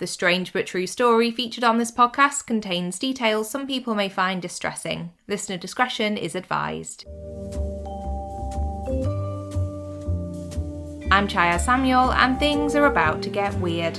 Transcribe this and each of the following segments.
The strange but true story featured on this podcast contains details some people may find distressing. Listener discretion is advised. I'm Chyaz Samuel, and things are about to get weird.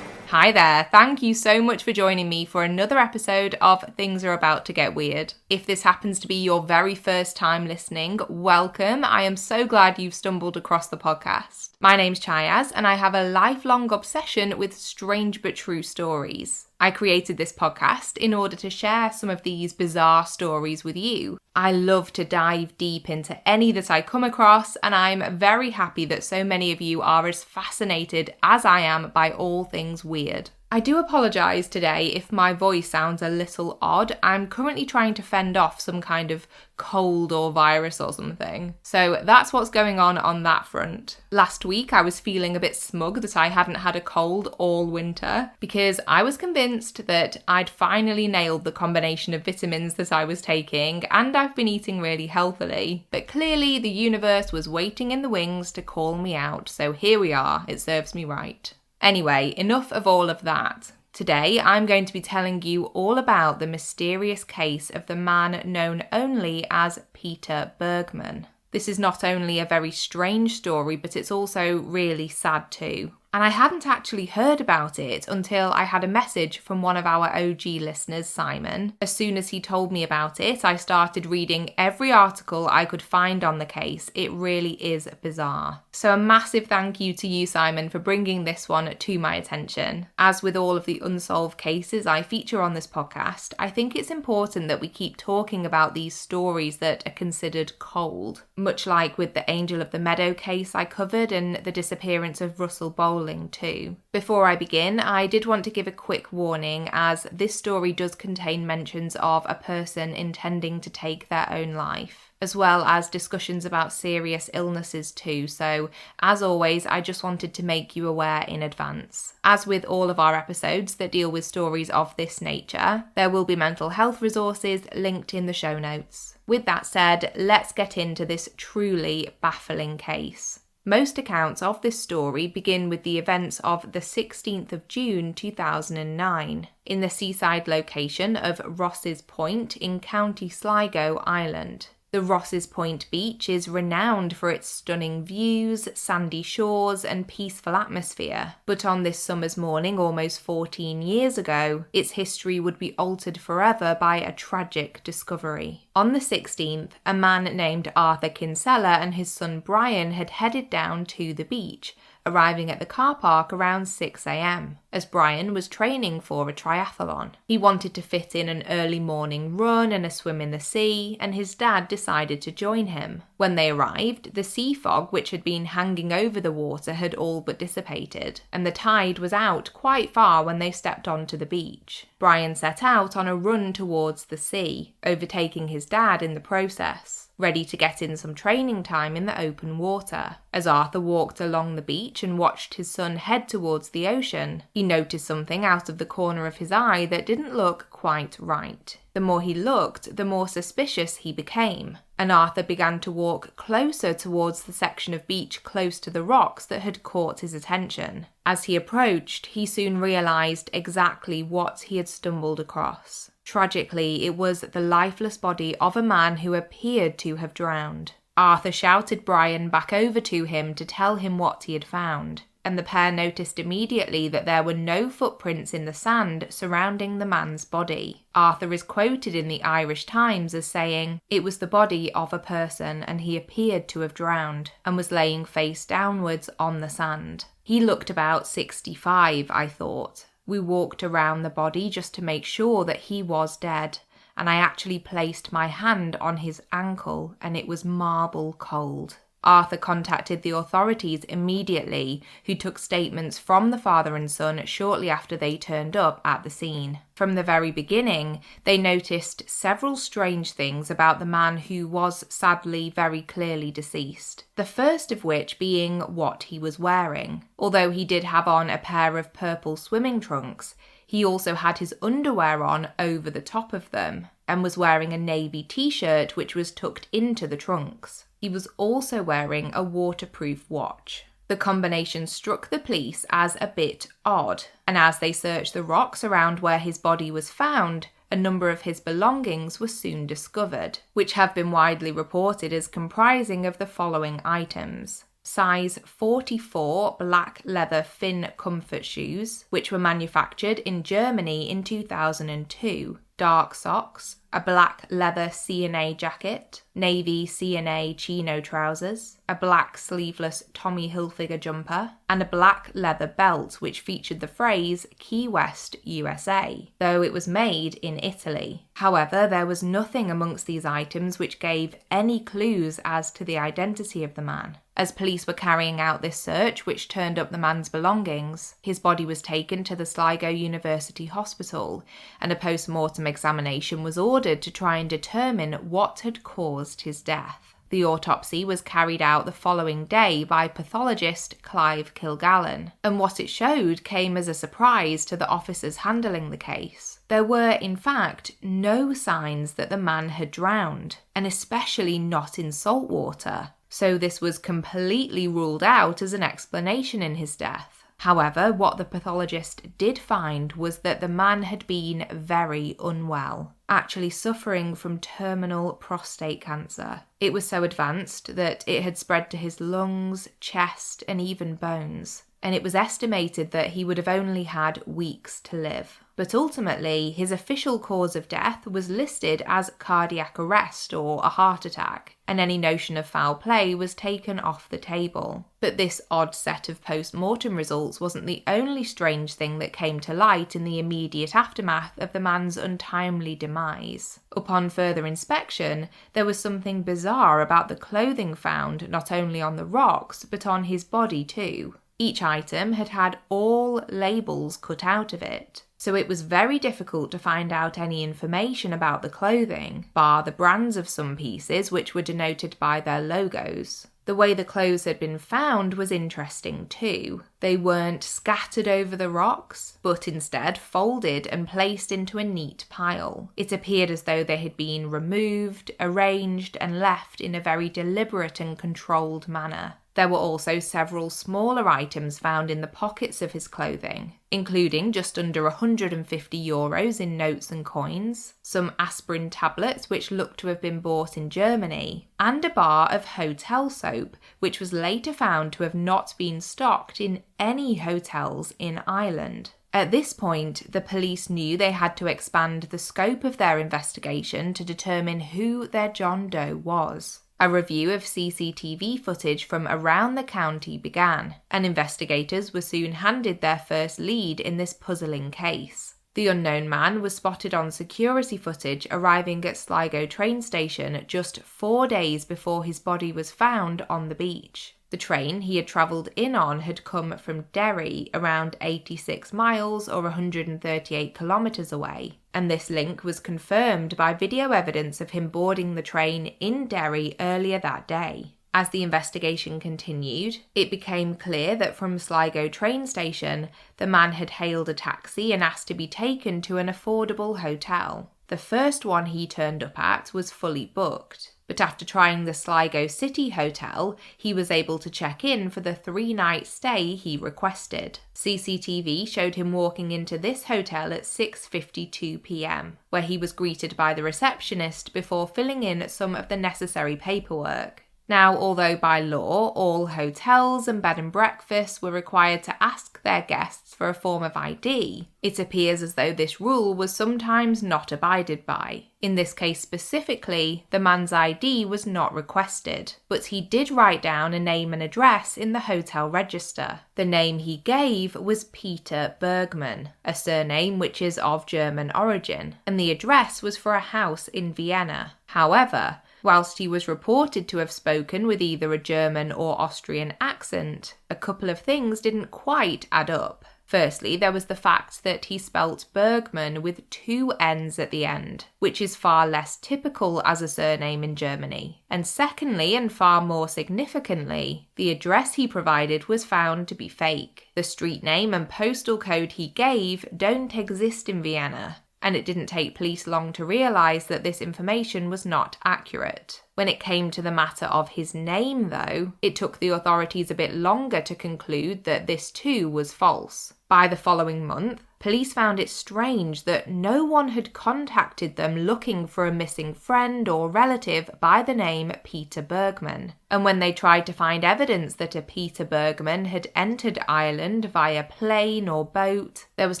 Hi there, thank you so much for joining me for another episode of Things Are About to Get Weird. If this happens to be your very first time listening, welcome. I am so glad you've stumbled across the podcast. My name's Chyaz, and I have a lifelong obsession with strange but true stories. I created this podcast in order to share some of these bizarre stories with you. I love to dive deep into any that I come across, and I'm very happy that so many of you are as fascinated as I am by all things weird. I do apologise today if my voice sounds a little odd. I'm currently trying to fend off some kind of cold or virus or something. So that's what's going on that front. Last week I was feeling a bit smug that I hadn't had a cold all winter because I was convinced that I'd finally nailed the combination of vitamins that I was taking, and I've been eating really healthily. But clearly the universe was waiting in the wings to call me out, so here we are. It serves me right. Anyway, enough of all of that. Today, I'm going to be telling you all about the mysterious case of the man known only as Peter Bergmann. This is not only a very strange story, but it's also really sad too. And I hadn't actually heard about it until I had a message from one of our OG listeners, Simon. As soon as he told me about it, I started reading every article I could find on the case. It really is bizarre. So a massive thank you to you, Simon, for bringing this one to my attention. As with all of the unsolved cases I feature on this podcast, I think it's important that we keep talking about these stories that are considered cold. Much like with the Angel of the Meadow case I covered and the disappearance of Russell Bowling too. Before I begin, I did want to give a quick warning, as this story does contain mentions of a person intending to take their own life, as well as discussions about serious illnesses too, so as always I just wanted to make you aware in advance. As with all of our episodes that deal with stories of this nature, there will be mental health resources linked in the show notes. With that said, let's get into this truly baffling case. Most accounts of this story begin with the events of the 16th of June 2009 in the seaside location of Ross's Point in County Sligo, Ireland. The Ross's Point beach is renowned for its stunning views, sandy shores and peaceful atmosphere, but on this summer's morning almost 14 years ago, its history would be altered forever by a tragic discovery. On the 16th, a man named Arthur Kinsella and his son Brian had headed down to the beach, arriving at the car park around 6 a.m, as Brian was training for a triathlon. He wanted to fit in an early morning run and a swim in the sea, and his dad decided to join him. When they arrived, the sea fog which had been hanging over the water had all but dissipated, and the tide was out quite far when they stepped onto the beach. Brian set out on a run towards the sea, overtaking his dad in the process, ready to get in some training time in the open water. As Arthur walked along the beach and watched his son head towards the ocean, he noticed something out of the corner of his eye that didn't look quite right. The more he looked, the more suspicious he became, and Arthur began to walk closer towards the section of beach close to the rocks that had caught his attention. As he approached, he soon realised exactly what he had stumbled across. Tragically, it was the lifeless body of a man who appeared to have drowned. Arthur shouted Brian back over to him to tell him what he had found, and the pair noticed immediately that there were no footprints in the sand surrounding the man's body. Arthur is quoted in the Irish Times as saying, "It was the body of a person and he appeared to have drowned and was laying face downwards on the sand." He looked about 65, I thought. We walked around the body just to make sure that he was dead, and I actually placed my hand on his ankle and it was marble cold. Arthur contacted the authorities immediately, who took statements from the father and son shortly after they turned up at the scene. From the very beginning, they noticed several strange things about the man who was sadly very clearly deceased. The first of which being what he was wearing. Although he did have on a pair of purple swimming trunks, he also had his underwear on over the top of them, and was wearing a navy t-shirt which was tucked into the trunks. He was also wearing a waterproof watch. The combination struck the police as a bit odd, and as they searched the rocks around where his body was found, a number of his belongings were soon discovered, which have been widely reported as comprising of the following items. Size 44 black leather Finn comfort shoes, which were manufactured in Germany in 2002, dark socks, a black leather C&A jacket, navy C&A chino trousers, a black sleeveless Tommy Hilfiger jumper, and a black leather belt which featured the phrase Key West, USA, though it was made in Italy. However, there was nothing amongst these items which gave any clues as to the identity of the man. As police were carrying out this search, which turned up the man's belongings, his body was taken to the Sligo University Hospital, and a post-mortem examination was ordered to try and determine what had caused his death. The autopsy was carried out the following day by pathologist Clive Kilgallen, and what it showed came as a surprise to the officers handling the case. There were, in fact, no signs that the man had drowned, and especially not in salt water, so this was completely ruled out as an explanation in his death. However, what the pathologist did find was that the man had been very unwell, actually suffering from terminal prostate cancer. It was so advanced that it had spread to his lungs, chest, and even bones, and it was estimated that he would have only had weeks to live. But ultimately, his official cause of death was listed as cardiac arrest or a heart attack, and any notion of foul play was taken off the table. But this odd set of post-mortem results wasn't the only strange thing that came to light in the immediate aftermath of the man's untimely demise. Upon further inspection, there was something bizarre about the clothing found not only on the rocks, but on his body too. Each item had had all labels cut out of it, so it was very difficult to find out any information about the clothing, bar the brands of some pieces which were denoted by their logos. The way the clothes had been found was interesting too. They weren't scattered over the rocks, but instead folded and placed into a neat pile. It appeared as though they had been removed, arranged, and left in a very deliberate and controlled manner. There were also several smaller items found in the pockets of his clothing, including just under €150 in notes and coins, some aspirin tablets which looked to have been bought in Germany, and a bar of hotel soap which was later found to have not been stocked in any hotels in Ireland. At this point, the police knew they had to expand the scope of their investigation to determine who their John Doe was. A review of CCTV footage from around the county began, and investigators were soon handed their first lead in this puzzling case. The unknown man was spotted on security footage arriving at Sligo train station just 4 days before his body was found on the beach. The train he had travelled in on had come from Derry, around 86 miles or 138 kilometres away, and this link was confirmed by video evidence of him boarding the train in Derry earlier that day. As the investigation continued, it became clear that from Sligo train station, the man had hailed a taxi and asked to be taken to an affordable hotel. The first one he turned up at was fully booked, but after trying the Sligo City Hotel, he was able to check in for the 3-night stay he requested. CCTV showed him walking into this hotel at 6:52 p.m, where he was greeted by the receptionist before filling in some of the necessary paperwork. Now, although by law, all hotels and bed and breakfasts were required to ask their guests for a form of ID, it appears as though this rule was sometimes not abided by. In this case specifically, the man's ID was not requested, but he did write down a name and address in the hotel register. The name he gave was Peter Bergmann, a surname which is of German origin, and the address was for a house in Vienna. However, whilst he was reported to have spoken with either a German or Austrian accent, a couple of things didn't quite add up. Firstly, there was the fact that he spelt Bergmann with 2 N's at the end, which is far less typical as a surname in Germany. And secondly, and far more significantly, the address he provided was found to be fake. The street name and postal code he gave don't exist in Vienna. and it didn't take police long to realise that this information was not accurate. When it came to the matter of his name, though, it took the authorities a bit longer to conclude that this too was false. By the following month, police found it strange that no one had contacted them looking for a missing friend or relative by the name Peter Bergmann. And when they tried to find evidence that a Peter Bergmann had entered Ireland via plane or boat, there was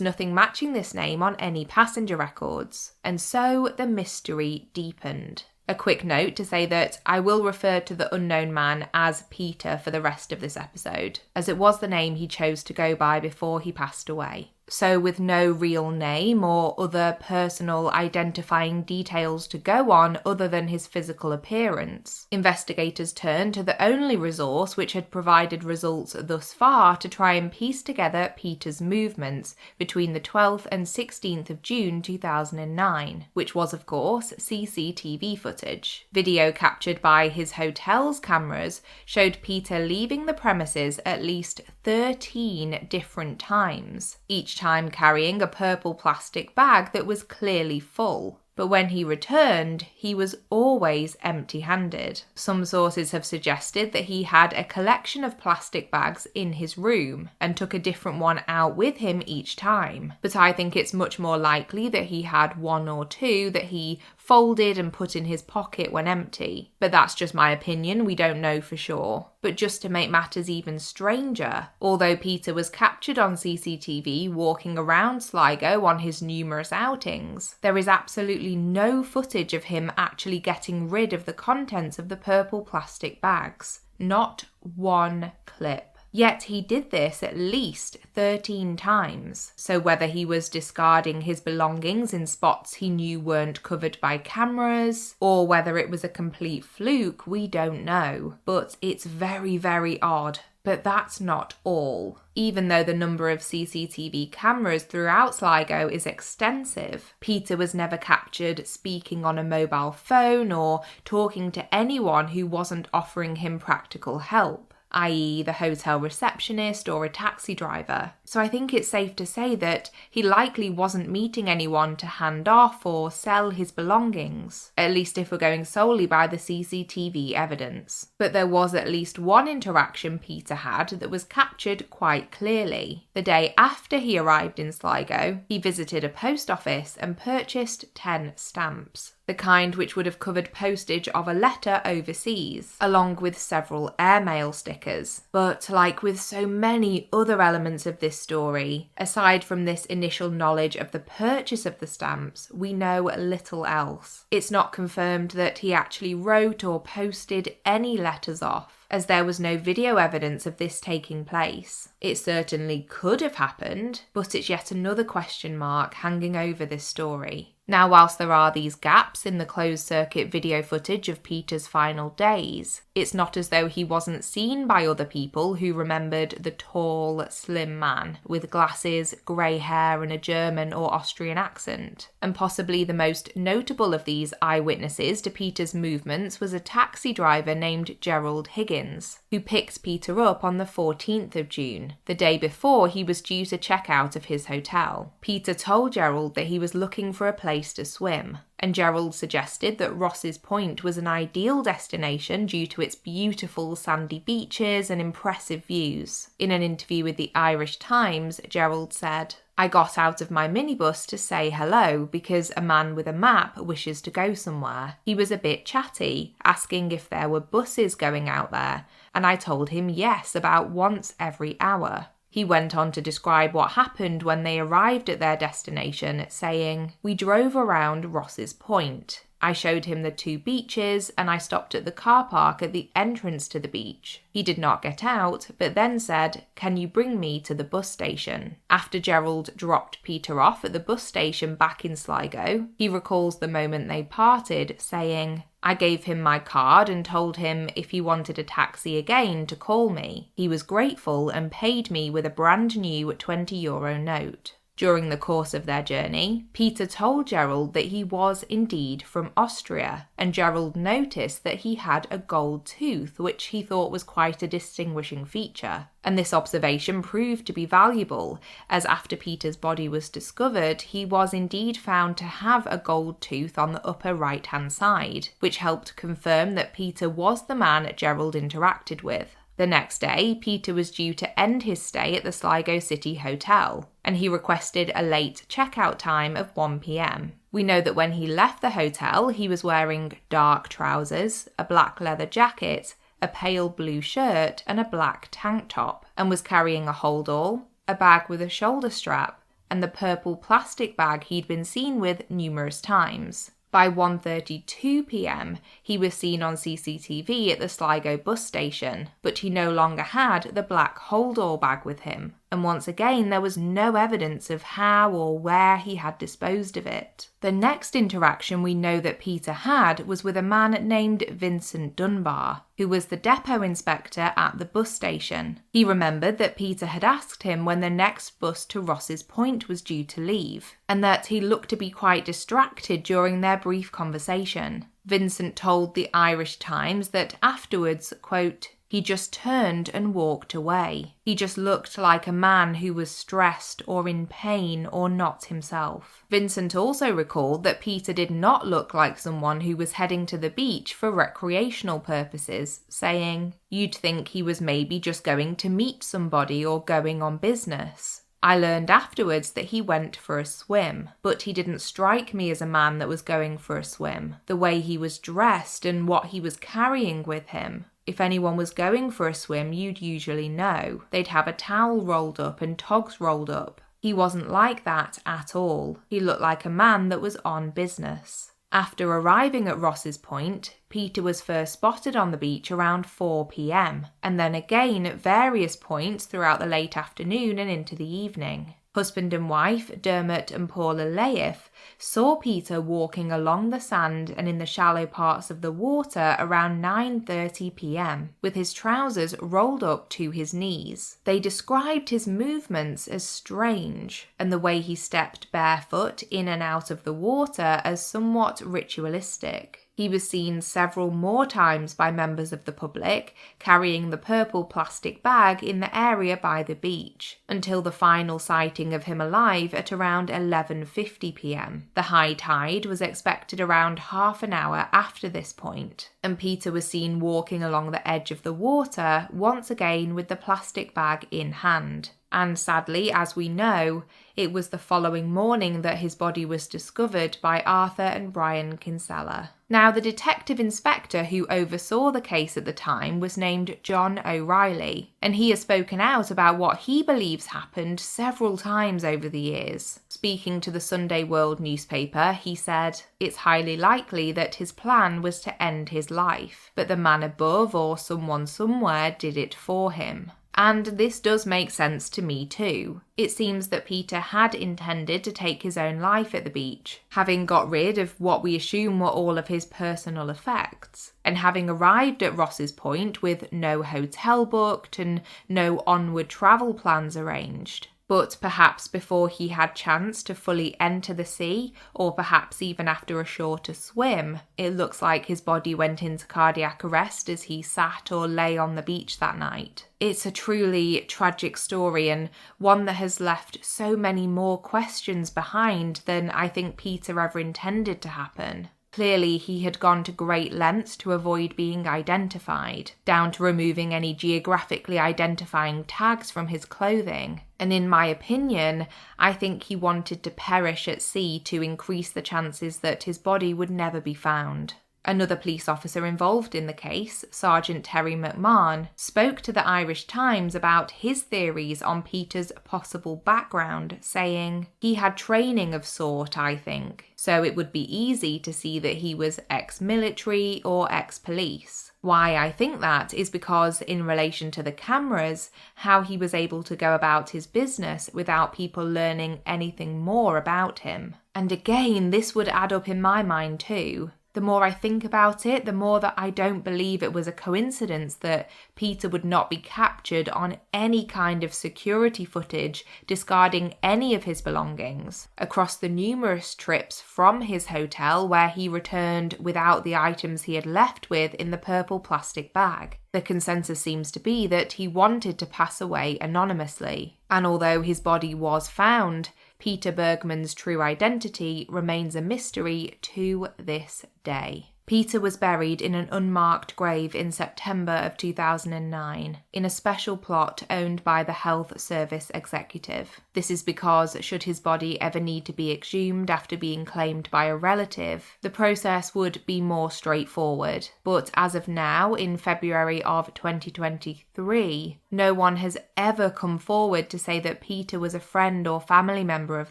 nothing matching this name on any passenger records. And so the mystery deepened. A quick note to say that I will refer to the unknown man as Peter for the rest of this episode, as it was the name he chose to go by before he passed away. So with no real name or other personal identifying details to go on other than his physical appearance, investigators turned to the only resource which had provided results thus far to try and piece together Peter's movements between the 12th and 16th of June 2009, which was of course CCTV footage. Video captured by his hotel's cameras showed Peter leaving the premises at least 13 different times, each time carrying a purple plastic bag that was clearly full. But when he returned, he was always empty-handed. Some sources have suggested that he had a collection of plastic bags in his room and took a different one out with him each time. But I think it's much more likely that he had one or two that he folded and put in his pocket when empty. But that's just my opinion, we don't know for sure. But just to make matters even stranger, although Peter was captured on CCTV walking around Sligo on his numerous outings, there is absolutely no footage of him actually getting rid of the contents of the purple plastic bags. Not one clip. Yet he did this at least 13 times. So whether he was discarding his belongings in spots he knew weren't covered by cameras, or whether it was a complete fluke, we don't know. But it's very, very odd. But that's not all. Even though the number of CCTV cameras throughout Sligo is extensive, Peter was never captured speaking on a mobile phone or talking to anyone who wasn't offering him practical help, i.e. the hotel receptionist or a taxi driver. So I think it's safe to say that he likely wasn't meeting anyone to hand off or sell his belongings, at least if we're going solely by the CCTV evidence. But there was at least one interaction Peter had that was captured quite clearly. The day after he arrived in Sligo, he visited a post office and purchased 10 stamps, the kind which would have covered postage of a letter overseas, along with several airmail stickers. But like with so many other elements of this story, aside from this initial knowledge of the purchase of the stamps, we know little else. It's not confirmed that he actually wrote or posted any letters off, as there was no video evidence of this taking place. It certainly could have happened, but it's yet another question mark hanging over this story. Now, whilst there are these gaps in the closed-circuit video footage of Peter's final days, it's not as though he wasn't seen by other people who remembered the tall, slim man with glasses, grey hair and a German or Austrian accent. And possibly the most notable of these eyewitnesses to Peter's movements was a taxi driver named Gerald Higgins, who picked Peter up on the 14th of June, the day before he was due to check out of his hotel. Peter told Gerald that he was looking for a place to swim, and Gerald suggested that Ross's Point was an ideal destination due to its beautiful sandy beaches and impressive views. In an interview with the Irish Times, Gerald said, "I got out of my minibus to say hello because a man with a map wishes to go somewhere. He was a bit chatty, asking if there were buses going out there, and I told him yes, about once every hour." He went on to describe what happened when they arrived at their destination, saying, "We drove around Ross's Point. I showed him the 2 beaches and I stopped at the car park at the entrance to the beach. He did not get out, but then said, 'Can you bring me to the bus station?' After Gerald dropped Peter off at the bus station back in Sligo, he recalls the moment they parted, saying, 'I gave him my card and told him if he wanted a taxi again to call me. He was grateful and paid me with a brand new €20 note.'" During the course of their journey, Peter told Gerald that he was indeed from Austria, and Gerald noticed that he had a gold tooth, which he thought was quite a distinguishing feature. And this observation proved to be valuable, as after Peter's body was discovered, he was indeed found to have a gold tooth on the upper right-hand side, which helped confirm that Peter was the man Gerald interacted with. The next day, Peter was due to end his stay at the Sligo City Hotel, and he requested a late checkout time of 1 p.m. We know that when he left the hotel, he was wearing dark trousers, a black leather jacket, a pale blue shirt, and a black tank top, and was carrying a holdall, a bag with a shoulder strap, and the purple plastic bag he'd been seen with numerous times. By 1:32 p.m, he was seen on CCTV at the Sligo bus station, but he no longer had the black holdall bag with him, and once again there was no evidence of how or where he had disposed of it. The next interaction we know that Peter had was with a man named Vincent Dunbar, who was the depot inspector at the bus station. He remembered that Peter had asked him when the next bus to Ross's Point was due to leave, and that he looked to be quite distracted during their brief conversation. Vincent told the Irish Times that afterwards, quote, "He just turned and walked away. He just looked like a man who was stressed or in pain or not himself." Vincent also recalled that Peter did not look like someone who was heading to the beach for recreational purposes, saying, "You'd think he was maybe just going to meet somebody or going on business. I learned afterwards that he went for a swim, but he didn't strike me as a man that was going for a swim. The way he was dressed and what he was carrying with him. If anyone was going for a swim, you'd usually know. They'd have a towel rolled up and togs rolled up. He wasn't like that at all. He looked like a man that was on business." After arriving at Ross's Point, Peter was first spotted on the beach around 4 p.m, and then again at various points throughout the late afternoon and into the evening. Husband and wife, Dermot and Paula Leif, saw Peter walking along the sand and in the shallow parts of the water around 9:30 p.m, with his trousers rolled up to his knees. They described his movements as strange, and the way he stepped barefoot in and out of the water as somewhat ritualistic. He was seen several more times by members of the public carrying the purple plastic bag in the area by the beach, until the final sighting of him alive at around 11:50 p.m. The high tide was expected around half an hour after this point, and Peter was seen walking along the edge of the water once again with the plastic bag in hand. And sadly, as we know, it was the following morning that his body was discovered by Arthur and Brian Kinsella. Now, the detective inspector who oversaw the case at the time was named John O'Reilly, and he has spoken out about what he believes happened several times over the years. Speaking to the Sunday World newspaper, he said, "It's highly likely that his plan was to end his life, but the man above or someone somewhere did it for him." And this does make sense to me too. It seems that Peter had intended to take his own life at the beach, having got rid of what we assume were all of his personal effects, and having arrived at Ross's Point with no hotel booked and no onward travel plans arranged. But perhaps before he had chance to fully enter the sea, or perhaps even after a shorter swim, it looks like his body went into cardiac arrest as he sat or lay on the beach that night. It's a truly tragic story, and one that has left so many more questions behind than I think Peter ever intended to happen. Clearly, he had gone to great lengths to avoid being identified, down to removing any geographically identifying tags from his clothing. And in my opinion, I think he wanted to perish at sea to increase the chances that his body would never be found. Another police officer involved in the case, Sergeant Terry McMahon, spoke to the Irish Times about his theories on Peter's possible background, saying, "He had training of sort, I think, so it would be easy to see that he was ex-military or ex-police." Why I think that is because, in relation to the cameras, how he was able to go about his business without people learning anything more about him. And again, this would add up in my mind too. The more I think about it, the more that I don't believe it was a coincidence that Peter would not be captured on any kind of security footage discarding any of his belongings across the numerous trips from his hotel where he returned without the items he had left with in the purple plastic bag. The consensus seems to be that he wanted to pass away anonymously. And although his body was found, Peter Bergmann's true identity remains a mystery to this day. Peter was buried in an unmarked grave in September of 2009 in a special plot owned by the Health Service Executive. This is because, should his body ever need to be exhumed after being claimed by a relative, the process would be more straightforward. But as of now, in February of 2023, no one has ever come forward to say that Peter was a friend or family member of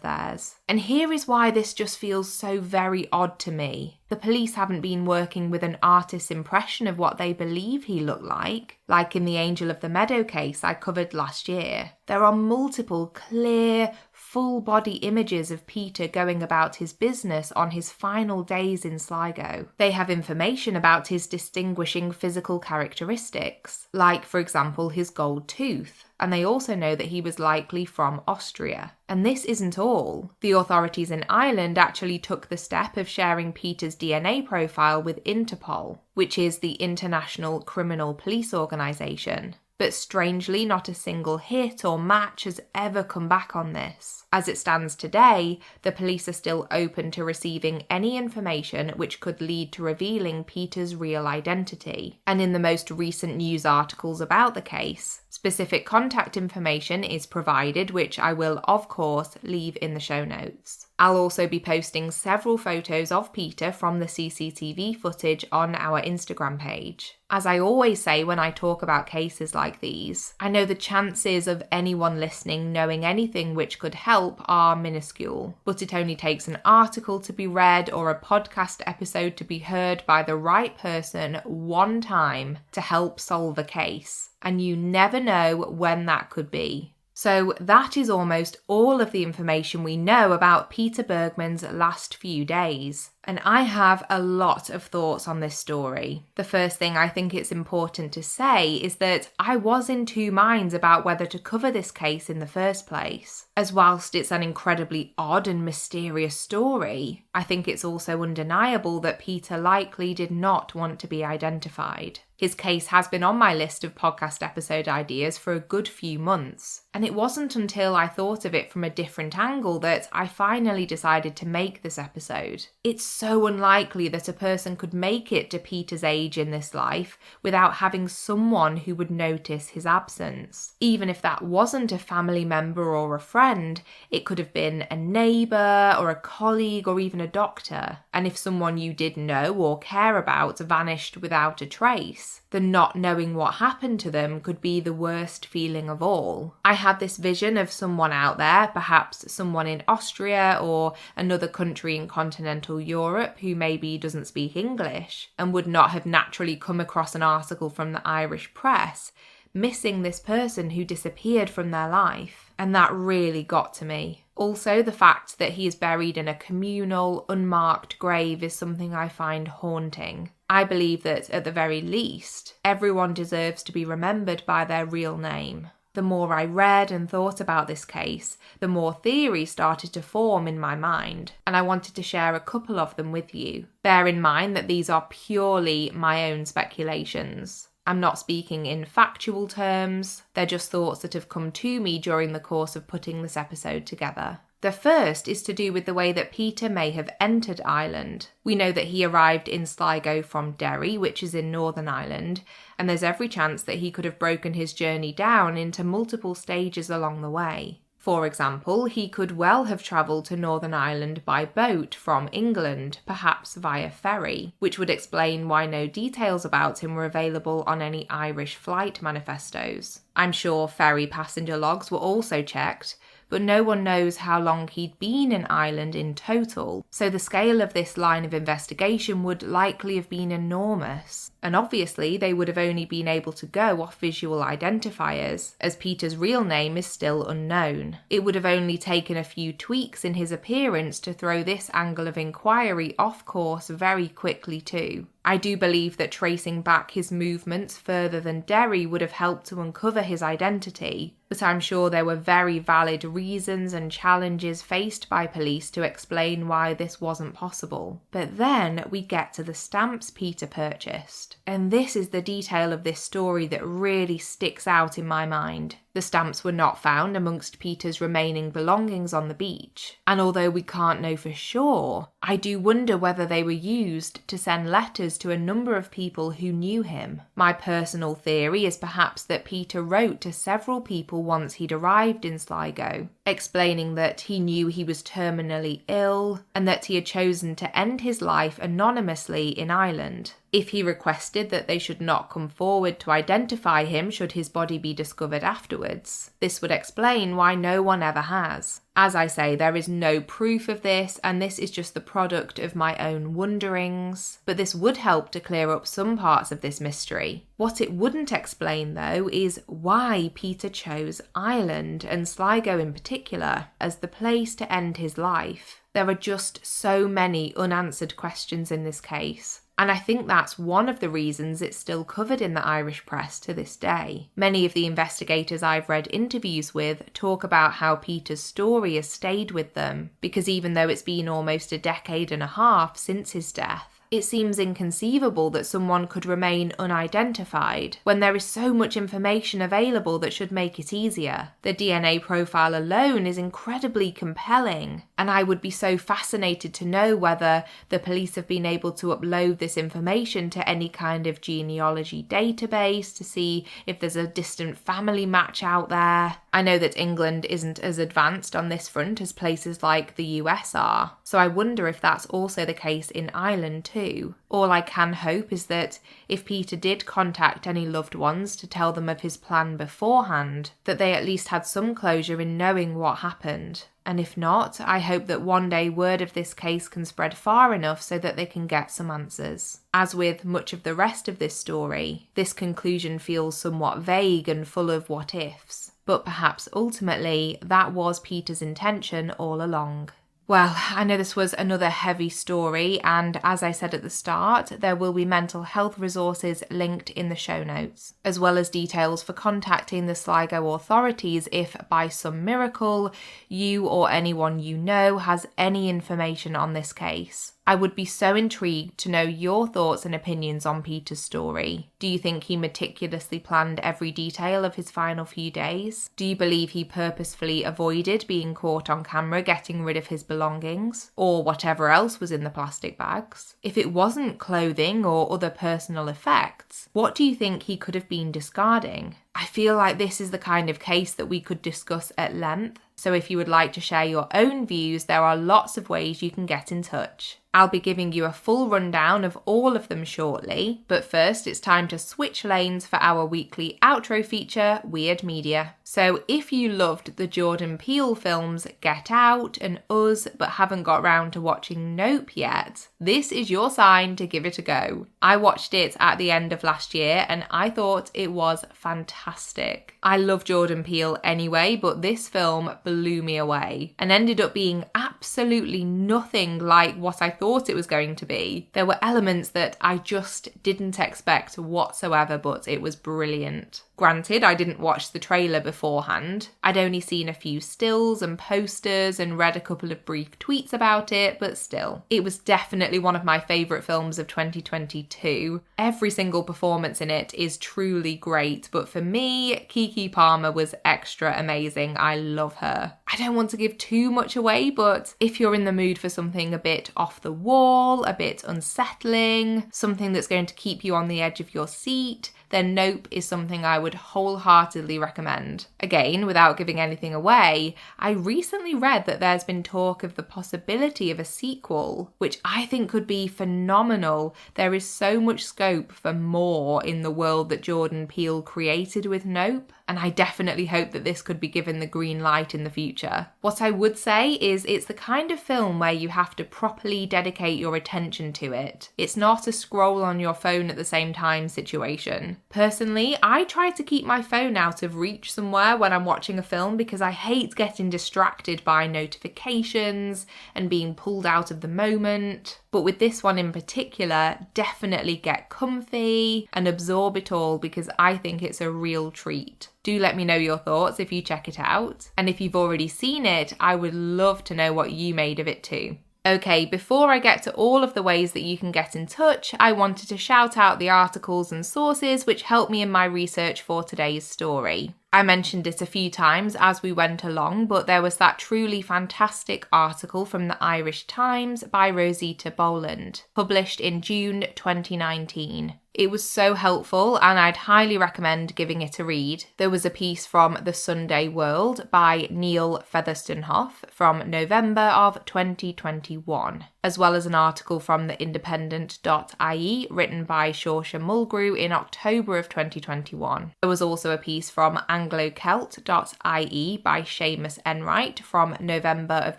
theirs. And here is why this just feels so very odd to me. The police haven't been working with an artist's impression of what they believe he looked like in the Angel of the Meadow case I covered last year. There are multiple clear, full-body images of Peter going about his business on his final days in Sligo. They have information about his distinguishing physical characteristics, like, for example, his gold tooth. And they also know that he was likely from Austria. And this isn't all. The authorities in Ireland actually took the step of sharing Peter's DNA profile with Interpol, which is the International Criminal Police Organisation. But strangely, not a single hit or match has ever come back on this. As it stands today, the police are still open to receiving any information which could lead to revealing Peter's real identity. And in the most recent news articles about the case, specific contact information is provided, which I will, of course, leave in the show notes. I'll also be posting several photos of Peter from the CCTV footage on our Instagram page. As I always say when I talk about cases like these, I know the chances of anyone listening knowing anything which could help are minuscule, but it only takes an article to be read or a podcast episode to be heard by the right person one time to help solve a case, and you never know when that could be. So that is almost all of the information we know about Peter Bergmann's last few days. And I have a lot of thoughts on this story. The first thing I think it's important to say is that I was in two minds about whether to cover this case in the first place. As whilst it's an incredibly odd and mysterious story, I think it's also undeniable that Peter likely did not want to be identified. His case has been on my list of podcast episode ideas for a good few months, and it wasn't until I thought of it from a different angle that I finally decided to make this episode. It's so unlikely that a person could make it to Peter's age in this life without having someone who would notice his absence. Even if that wasn't a family member or a friend, it could have been a neighbour or a colleague or even a doctor. And if someone you did know or care about vanished without a trace, then not knowing what happened to them could be the worst feeling of all. I had this vision of someone out there, perhaps someone in Austria or another country in continental Europe who maybe doesn't speak English and would not have naturally come across an article from the Irish press, missing this person who disappeared from their life. And that really got to me. Also, the fact that he is buried in a communal, unmarked grave is something I find haunting. I believe that, at the very least, everyone deserves to be remembered by their real name. The more I read and thought about this case, the more theories started to form in my mind, and I wanted to share a couple of them with you. Bear in mind that these are purely my own speculations. I'm not speaking in factual terms, they're just thoughts that have come to me during the course of putting this episode together. The first is to do with the way that Peter may have entered Ireland. We know that he arrived in Sligo from Derry, which is in Northern Ireland, and there's every chance that he could have broken his journey down into multiple stages along the way. For example, he could well have travelled to Northern Ireland by boat from England, perhaps via ferry, which would explain why no details about him were available on any Irish flight manifestos. I'm sure ferry passenger logs were also checked, but no one knows how long he'd been in Ireland in total, so the scale of this line of investigation would likely have been enormous. And obviously they would have only been able to go off visual identifiers, as Peter's real name is still unknown. It would have only taken a few tweaks in his appearance to throw this angle of inquiry off course very quickly too. I do believe that tracing back his movements further than Derry would have helped to uncover his identity, but I'm sure there were very valid reasons and challenges faced by police to explain why this wasn't possible. But then we get to the stamps Peter purchased, and this is the detail of this story that really sticks out in my mind. The stamps were not found amongst Peter's remaining belongings on the beach, and although we can't know for sure, I do wonder whether they were used to send letters to a number of people who knew him. My personal theory is perhaps that Peter wrote to several people once he'd arrived in Sligo, explaining that he knew he was terminally ill and that he had chosen to end his life anonymously in Ireland. If he requested that they should not come forward to identify him should his body be discovered afterwards, this would explain why no one ever has. As I say, there is no proof of this, and this is just the product of my own wonderings, but this would help to clear up some parts of this mystery. What it wouldn't explain, though, is why Peter chose Ireland, and Sligo in particular, as the place to end his life. There are just so many unanswered questions in this case. And I think that's one of the reasons it's still covered in the Irish press to this day. Many of the investigators I've read interviews with talk about how Peter's story has stayed with them, because even though it's been almost a decade and a half since his death, it seems inconceivable that someone could remain unidentified when there is so much information available that should make it easier. The DNA profile alone is incredibly compelling, and I would be so fascinated to know whether the police have been able to upload this information to any kind of genealogy database to see if there's a distant family match out there. I know that England isn't as advanced on this front as places like the US are, so I wonder if that's also the case in Ireland too. All I can hope is that if Peter did contact any loved ones to tell them of his plan beforehand, that they at least had some closure in knowing what happened. And if not, I hope that one day word of this case can spread far enough so that they can get some answers. As with much of the rest of this story, this conclusion feels somewhat vague and full of what-ifs, but perhaps ultimately that was Peter's intention all along. Well, I know this was another heavy story, and as I said at the start, there will be mental health resources linked in the show notes, as well as details for contacting the Sligo authorities if, by some miracle, you or anyone you know has any information on this case. I would be so intrigued to know your thoughts and opinions on Peter's story. Do you think he meticulously planned every detail of his final few days? Do you believe he purposefully avoided being caught on camera getting rid of his belongings, or whatever else was in the plastic bags? If it wasn't clothing or other personal effects, what do you think he could have been discarding? I feel like this is the kind of case that we could discuss at length, so if you would like to share your own views, there are lots of ways you can get in touch. I'll be giving you a full rundown of all of them shortly, but first it's time to switch lanes for our weekly outro feature, Weird Media. So if you loved the Jordan Peele films Get Out and Us but haven't got round to watching Nope yet, this is your sign to give it a go. I watched it at the end of last year and I thought it was fantastic. I love Jordan Peele anyway, but this film blew me away and ended up being absolutely nothing like what I thought it was going to be. There were elements that I just didn't expect whatsoever, but it was brilliant. Granted, I didn't watch the trailer beforehand. I'd only seen a few stills and posters and read a couple of brief tweets about it, but still, it was definitely one of my favourite films of 2022. Every single performance in it is truly great, but for me, Keke Palmer was extra amazing. I love her. I don't want to give too much away, but if you're in the mood for something a bit off the wall, a bit unsettling, something that's going to keep you on the edge of your seat, then Nope is something I would wholeheartedly recommend. Again, without giving anything away, I recently read that there's been talk of the possibility of a sequel, which I think could be phenomenal. There is so much scope for more in the world that Jordan Peele created with Nope. and I definitely hope that this could be given the green light in the future. What I would say is it's the kind of film where you have to properly dedicate your attention to it. It's not a scroll on your phone at the same time situation. Personally, I try to keep my phone out of reach somewhere when I'm watching a film because I hate getting distracted by notifications and being pulled out of the moment. But with this one in particular, definitely get comfy and absorb it all because I think it's a real treat. Do let me know your thoughts if you check it out. And if you've already seen it, I would love to know what you made of it too. Okay, before I get to all of the ways that you can get in touch, I wanted to shout out the articles and sources which helped me in my research for today's story. I mentioned it a few times as we went along, but there was that truly fantastic article from the Irish Times by Rosita Boland, published in June 2019. It was so helpful and I'd highly recommend giving it a read. There was a piece from The Sunday World by Neil Featherstonehoff from November of 2021, as well as an article from the Independent.ie written by Saoirse Mulgrew in October of 2021. There was also a piece from AngloCelt.ie by Seamus Enright from November of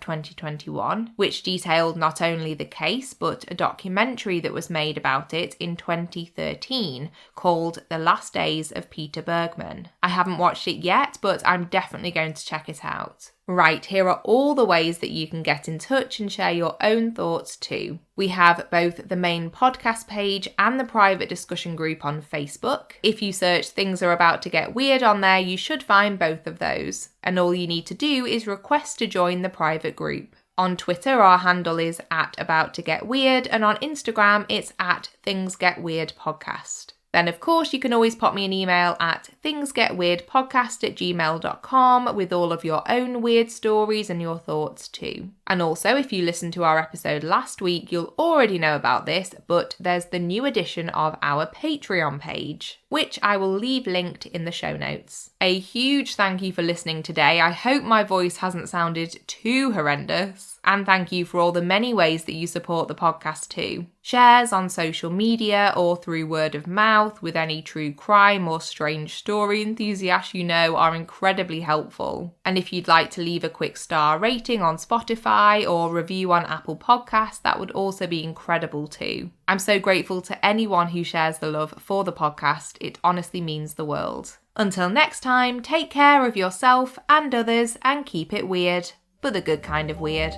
2021, which detailed not only the case but a documentary that was made about it in 2013 called The Last Days of Peter Bergmann. I haven't watched it yet, but I'm definitely going to check it out. Right, here are all the ways that you can get in touch and share your own thoughts too. We have both the main podcast page and the private discussion group on Facebook. If you search Things Are About to Get Weird on there, you should find both of those. And all you need to do is request to join the private group. On Twitter, our handle is @AboutToGetWeird, and on Instagram, it's @ThingsGetWeirdPodcast. Then, of course, you can always pop me an email at thingsgetweirdpodcast@gmail.com with all of your own weird stories and your thoughts too. And also, if you listened to our episode last week, you'll already know about this, but there's the new edition of our Patreon page, which I will leave linked in the show notes. A huge thank you for listening today. I hope my voice hasn't sounded too horrendous. And thank you for all the many ways that you support the podcast too. Shares on social media or through word of mouth with any true crime or strange story enthusiasts you know are incredibly helpful. And if you'd like to leave a quick star rating on Spotify or review on Apple Podcasts, that would also be incredible too. I'm so grateful to anyone who shares the love for the podcast. It honestly means the world. Until next time, take care of yourself and others and keep it weird, but the good kind of weird.